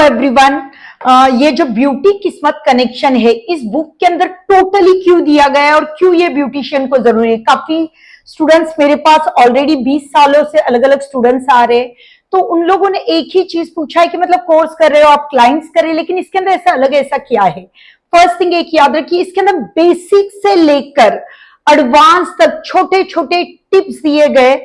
Everyone. ये जो beauty किस्मत कनेक्शन है इस बुक के अंदर टोटली क्यों दिया गया है और क्यों ये ब्यूटिशियन को जरूरी है। काफी स्टूडेंट्स मेरे पास ऑलरेडी 20 सालों से अलग अलग स्टूडेंट्स आ रहे हैं, तो उन लोगों ने एक ही चीज पूछा है कि मतलब कोर्स कर रहे हो आप, क्लाइंट्स कर रहे हैं, लेकिन इसके अंदर ऐसा अलग ऐसा क्या है। फर्स्ट थिंग एक याद रखिए, इसके अंदर बेसिक से लेकर एडवांस तक छोटे छोटे टिप्स दिए गए,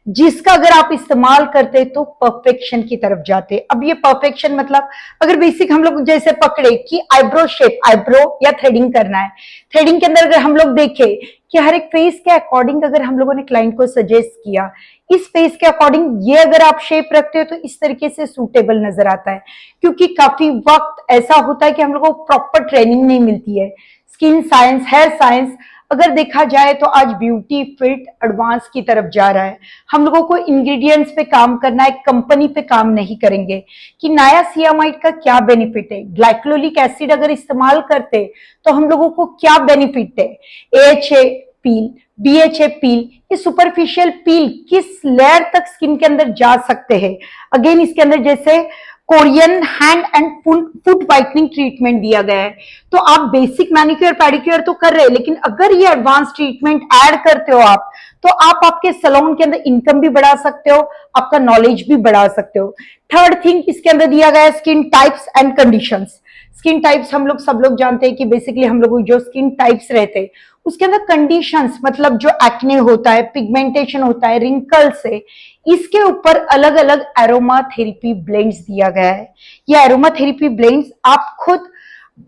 जिसका अगर आप इस्तेमाल करते तो परफेक्शन की तरफ जाते। अब ये परफेक्शन मतलब अगर बेसिक हम लोग जैसे पकड़े कि आईब्रो शेप, आईब्रो या थ्रेडिंग करना है, थ्रेडिंग के अंदर अगर हम लोग देखें कि हर एक फेस के अकॉर्डिंग अगर हम लोगों ने क्लाइंट को सजेस्ट किया, इस फेस के अकॉर्डिंग ये अगर आप शेप रखते हो तो इस तरीके से सूटेबल नजर आता है। क्योंकि काफी वक्त ऐसा होता है कि हम लोगों को प्रॉपर ट्रेनिंग नहीं मिलती है। स्किन साइंस, हेयर साइंस अगर देखा जाए तो आज ब्यूटी फील्ड एडवांस की तरफ जा रहा है। हम लोगों को इंग्रेडिएंट्स पे काम करना है, कंपनी पे काम नहीं करेंगे कि नायासिनामाइड का क्या बेनिफिट है, ग्लाइकोलिक एसिड अगर इस्तेमाल करते तो हम लोगों को क्या बेनिफिट है, एएचए पील, बीएचए पील, ये सुपरफिशियल पील किस लेयर तक स्किन के अंदर जा सकते हैं। अगेन इसके अंदर जैसे Korean hand and foot whitening treatment दिया गया है, तो आप बेसिक मैनिक्योर पेडिक्योर तो कर रहे हैं, लेकिन अगर ये एडवांस ट्रीटमेंट ऐड करते हो आप, तो आप आपके सैलून के अंदर इनकम भी बढ़ा सकते हो, आपका नॉलेज भी बढ़ा सकते हो। थर्ड थिंग इसके अंदर दिया गया है skin types and conditions. Skin types हम लोग सब लोग जानते हैं कि बेसिकली हम लोग जो स्किन टाइप्स रहते हैं उसके अंदर कंडीशंस मतलब जो एक्ने होता है, पिगमेंटेशन होता है, रिंकल्स है, इसके ऊपर अलग अलग एरोमा थेरेपी ब्लेंड्स दिया गया है। ये एरोमा थेरेपी ब्लेंड्स आप खुद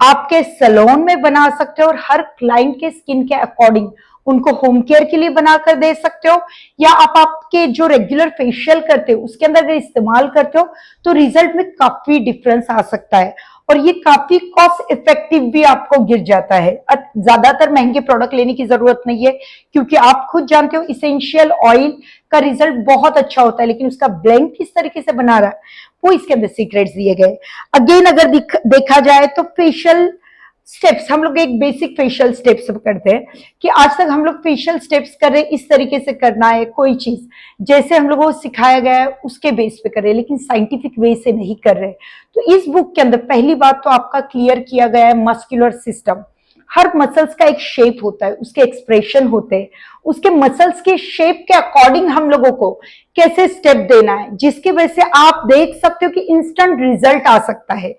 आपके सैलून में बना सकते हो और हर क्लाइंट के स्किन के अकॉर्डिंग उनको होम केयर के लिए बनाकर दे सकते हो, या आप आपके जो रेगुलर फेशियल करते हो उसके अंदर अगर इस्तेमाल करते हो तो रिजल्ट में काफी डिफरेंस आ सकता है और ये काफी कॉस्ट इफेक्टिव भी आपको गिर जाता है। ज्यादातर महंगे प्रोडक्ट लेने की जरूरत नहीं है, क्योंकि आप खुद जानते हो इसेंशियल ऑयल का रिजल्ट बहुत अच्छा होता है, लेकिन उसका ब्लेंड किस तरीके से बना रहा है वो इसके अंदर सीक्रेट्स दिए गए। अगेन अगर देखा जाए तो फेशियल स्टेप्स, हम लोग एक बेसिक फेशियल स्टेप्स करते हैं कि आज तक हम लोग फेशियल स्टेप्स कर रहे हैं, इस तरीके से करना है, कोई चीज जैसे हम लोगों को सिखाया गया है उसके बेस पे कर रहे हैं, लेकिन साइंटिफिक वे से नहीं कर रहे। तो इस बुक के अंदर पहली बात तो आपका क्लियर किया गया है मस्कुलर सिस्टम। हर मसल्स का एक शेप होता है, उसके एक्सप्रेशन होते हैं, उसके मसल्स के शेप के अकॉर्डिंग हम लोगों को कैसे स्टेप देना है, जिसकी वजह से आप देख सकते हो कि इंस्टेंट रिजल्ट आ सकता है।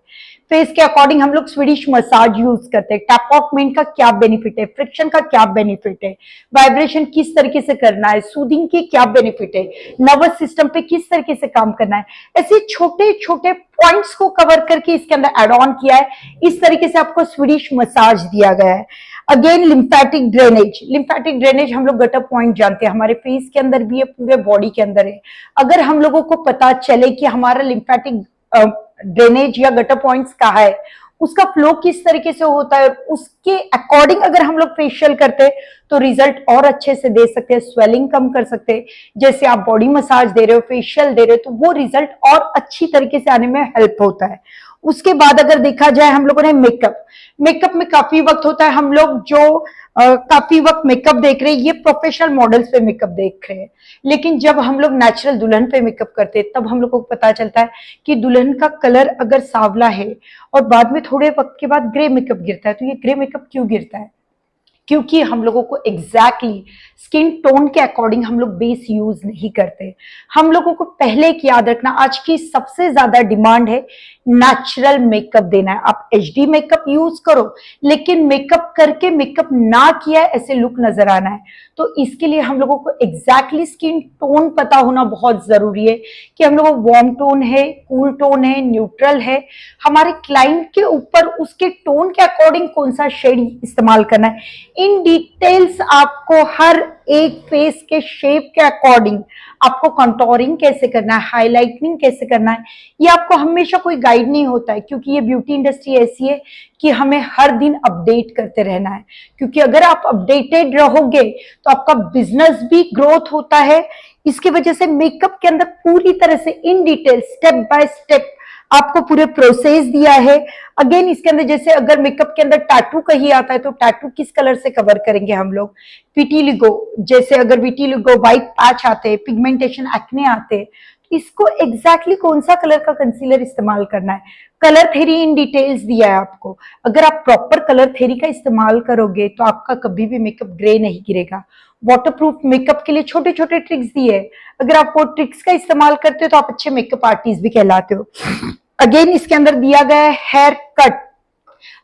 फेस के अकॉर्डिंग हम लोग स्वीडिश मसाज यूज करते हैं, टैप ऑकमेंट का क्या बेनिफिट है, फ्रिक्शन का क्या बेनिफिट है, वाइब्रेशन किस तरीके से करना है, सूदिंग की क्या बेनिफिट है, नर्वस सिस्टम पे किस तरीके से काम करना है, ऐसे छोटे छोटे पॉइंट्स को कवर करके इसके अंदर एड ऑन किया है। इस तरीके से आपको स्वीडिश मसाज दिया गया है। Again lymphatic drainage, lymphatic drainage हम लोग गटर पॉइंट जानते हैं, हमारे फेस के अंदर भी है, पूरे बॉडी के अंदर है। अगर हम लोगों को पता चले कि हमारा लिम्फेटिक ड्रेनेज या गटर पॉइंट्स कहाँ है, उसका फ्लो किस तरीके से होता है, उसके अकॉर्डिंग अगर हम लोग फेशियल करते हैं तो रिजल्ट और अच्छे से दे सकते हैं, स्वेलिंग कम कर सकते हैं। जैसे आप बॉडी मसाज दे रहे हो, फेशियल दे रहे हो, तो वो रिजल्ट और अच्छी तरीके से आने में हेल्प होता है। उसके बाद अगर देखा जाए हम लोगों ने मेकअप, मेकअप में काफी वक्त होता है, हम लोग जो काफी वक्त मेकअप देख रहे हैं, ये प्रोफेशनल मॉडल्स पे मेकअप देख रहे हैं, लेकिन जब हम लोग नेचुरल दुल्हन पे मेकअप करते हैं तब हम लोग को पता चलता है कि दुल्हन का कलर अगर सांवला है और बाद में थोड़े वक्त के बाद ग्रे मेकअप गिरता है, तो ये ग्रे मेकअप क्यों गिरता है? क्योंकि हम लोगों को एग्जैक्टली स्किन टोन के अकॉर्डिंग हम लोग बेस यूज नहीं करते। हम लोगों को पहले एक याद रखना, आज की सबसे ज्यादा डिमांड है नेचुरल मेकअप देना है। आप एचडी मेकअप यूज करो, लेकिन मेकअप करके मेकअप ना किया है ऐसे लुक नजर आना है। तो इसके लिए हम लोगों को एग्जैक्टली स्किन टोन पता होना बहुत जरूरी है कि हम लोगों को वार्म टोन है, कूल टोन है, न्यूट्रल है। हमारे क्लाइंट के ऊपर उसके टोन के अकॉर्डिंग कौन सा शेड इस्तेमाल करना है, इन डिटेल्स आपको हर एक फेस के शेप के अकॉर्डिंग आपको कंटोरिंग कैसे करना है, हाईलाइटनिंग कैसे करना है, ये आपको हमेशा कोई गाइड नहीं होता है। क्योंकि ये ब्यूटी इंडस्ट्री ऐसी है कि हमें हर दिन अपडेट करते रहना है, क्योंकि अगर आप अपडेटेड रहोगे तो आपका बिजनेस भी ग्रोथ होता है। इसकी वजह से मेकअप के अंदर पूरी तरह से in detail step by step आपको पूरे प्रोसेस दिया है। अगेन इसके अंदर जैसे अगर मेकअप के अंदर टैटू कहीं आता है तो टैटू किस कलर से कवर करेंगे हम लोग, विटिलिगो, जैसे अगर विटिलिगो व्हाइट पैच आते, पिगमेंटेशन एक्ने आते, इसको एग्जैक्टली कौन सा कलर का कंसीलर इस्तेमाल करना है, कलर थेरी इन डिटेल्स दिया है आपको। अगर आप प्रॉपर कलर थेरी का इस्तेमाल करोगे तो आपका कभी भी मेकअप ग्रे नहीं गिरेगा। वाटरप्रूफ मेकअप के लिए छोटे छोटे ट्रिक्स दिए है, अगर आप वो ट्रिक्स का इस्तेमाल करते हो तो आप अच्छे मेकअप आर्टिस्ट भी कहलाते हो। अगेन इसके अंदर दिया गया है हेयर कट।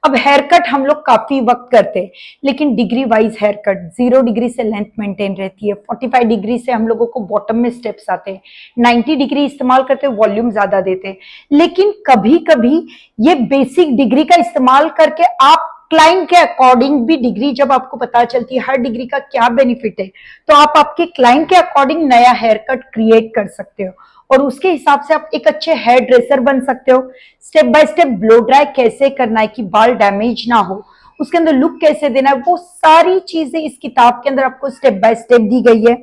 अब हेयर कट हम लोग काफी वक्त करते हैं, लेकिन degree wise hair cut 0 degree से लेंथ मेंटेन रहती है, 45 डिग्री से हम लोगों को बॉटम में स्टेप्स आते हैं, 90 डिग्री इस्तेमाल करते हैं, वॉल्यूम ज्यादा देते हैं। लेकिन कभी कभी ये बेसिक डिग्री का इस्तेमाल करके आप क्लाइंट के अकॉर्डिंग भी डिग्री, जब आपको पता चलती है हर डिग्री का क्या बेनिफिट है, तो आप आपके क्लाइंट के अकॉर्डिंग नया हेयर कट क्रिएट कर सकते हो और उसके हिसाब से आप एक अच्छे हेयर ड्रेसर बन सकते हो। Step by step blow dry कैसे करना है कि बाल डैमेज ना हो, उसके अंदर लुक कैसे देना है, वो सारी चीजें इस किताब के अंदर आपको स्टेप बाय स्टेप दी गई है।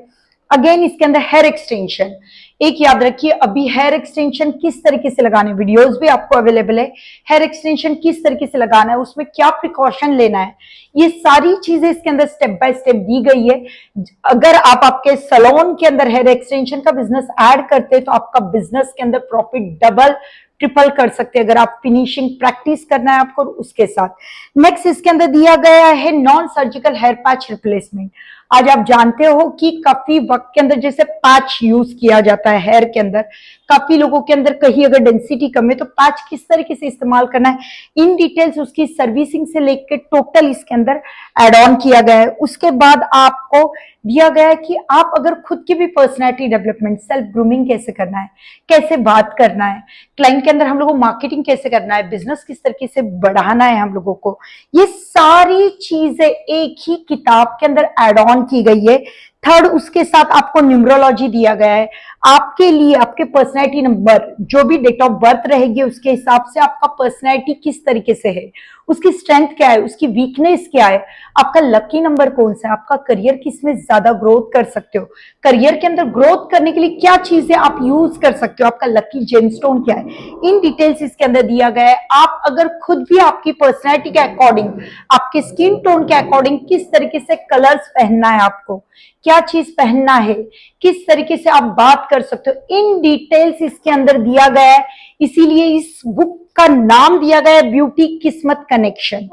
अगेन इसके अंदर हेयर एक्सटेंशन, एक याद रखिए, अभी हेयर एक्सटेंशन किस तरीके से लगाना है, वीडियोस भी आपको अवेलेबल है, हेयर एक्सटेंशन किस तरीके से लगाना है, उसमें क्या प्रिकॉशन लेना है, ये सारी चीजें इसके अंदर स्टेप बाय स्टेप दी गई है। अगर आप आपके सैलून के अंदर हेयर एक्सटेंशन का बिजनेस ऐड करते हैं तो आपका बिजनेस के अंदर प्रॉफिट डबल ट्रिपल कर सकते हैं, अगर आप फिनिशिंग प्रैक्टिस करना है आपको उसके साथ। नेक्स्ट इसके अंदर दिया गया है non surgical hair patch replacement. आज आप जानते हो कि काफी वक्त के अंदर जैसे पैच यूज किया जाता है हेयर के अंदर, काफी लोगों के अंदर कहीं अगर डेंसिटी कम है तो पैच किस तरीके से इस्तेमाल करना है, इन डिटेल्स उसकी सर्विसिंग से लेकर टोटल इसके अंदर एड ऑन किया गया है। उसके बाद आपको दिया गया है कि आप अगर खुद की भी पर्सनैलिटी डेवलपमेंट, सेल्फ ग्रूमिंग कैसे करना है, कैसे बात करना है, क्लाइंट के अंदर हम लोगों को मार्केटिंग कैसे करना है, बिजनेस किस तरीके से बढ़ाना है हम लोगों को, ये सारी चीजें एक ही किताब के अंदर एड ऑन की गई है। थर्ड, उसके साथ आपको न्यूमरोलॉजी दिया गया है, आपके लिए आपके पर्सनैलिटी नंबर, जो भी डेट ऑफ बर्थ रहेगी उसके हिसाब से आपका पर्सनैलिटी किस तरीके से है, उसकी स्ट्रेंथ क्या है, उसकी वीकनेस क्या है, आपका लकी नंबर कौन सा है, आपका करियर किस में ज्यादा ग्रोथ कर सकते हो, करियर के अंदर ग्रोथ करने के लिए क्या चीजें आप यूज कर सकते हो, आपका लकी जेमस्टोन क्या है, इन डिटेल्स इसके अंदर दिया गया है। आप अगर खुद भी आपकी पर्सनैलिटी के अकॉर्डिंग, आपके स्किन टोन के अकॉर्डिंग किस तरीके से कलर्स पहनना है, आपको क्या चीज पहनना है, किस तरीके से आप बात कर सकते हो, इन डिटेल्स इसके अंदर दिया गया है। इसीलिए इस बुक का नाम दिया गया है ब्यूटी किस्मत कनेक्शन,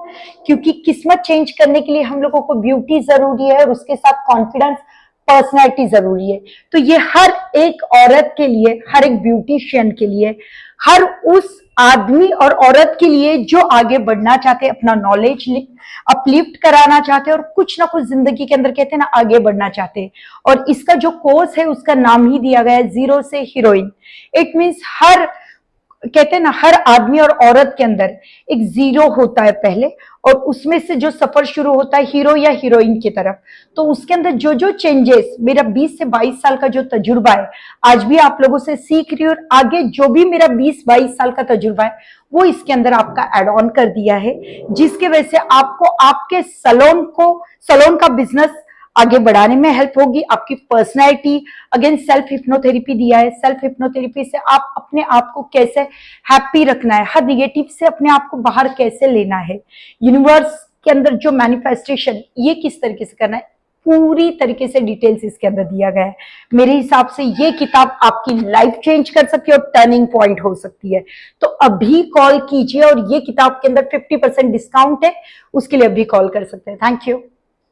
क्योंकि किस्मत चेंज करने के लिए हम लोगों को ब्यूटी जरूरी है और उसके साथ कॉन्फिडेंस, पर्सनैलिटी जरूरी है। तो ये हर एक औरत के लिए, हर एक ब्यूटिशियन के लिए, हर उस आदमी और औरत के लिए जो आगे बढ़ना चाहते हैं, अपना नॉलेज अपलिफ्ट कराना चाहते हैं और कुछ ना कुछ जिंदगी के अंदर कहते हैं ना आगे बढ़ना चाहते हैं। और इसका जो कोर्स है उसका नाम ही दिया गया है जीरो से हीरोइन। इट मीन्स हर, कहते हैं ना, हर आदमी और औरत के अंदर एक जीरो होता है पहले, और उसमें से जो सफर शुरू होता है हीरो या हीरोइन की तरफ। तो उसके अंदर जो जो चेंजेस, मेरा 20 से 22 साल का जो तजुर्बा है, आज भी आप लोगों से सीख रही हूँ, और आगे जो भी मेरा 20-22 साल का तजुर्बा है वो इसके अंदर आपका एड ऑन कर दिया है, जिसके वजह से आपको आपके सलोन का बिजनेस आगे बढ़ाने में हेल्प होगी। आपकी पर्सनैलिटी, अगेन सेल्फ हिप्नोथेरेपी दिया है, सेल्फ हिप्नोथेरेपी से आप अपने आप को कैसे हैप्पी रखना है, हर निगेटिव से अपने आप को बाहर कैसे लेना है, यूनिवर्स के अंदर जो मैनिफेस्टेशन ये किस तरीके से करना है, पूरी तरीके से डिटेल्स इसके अंदर दिया गया है। मेरे हिसाब से ये किताब आपकी लाइफ चेंज कर सकती है और टर्निंग पॉइंट हो सकती है। तो अभी कॉल कीजिए, और ये किताब के अंदर 50% डिस्काउंट है, उसके लिए अभी कॉल कर सकते हैं। Thank you.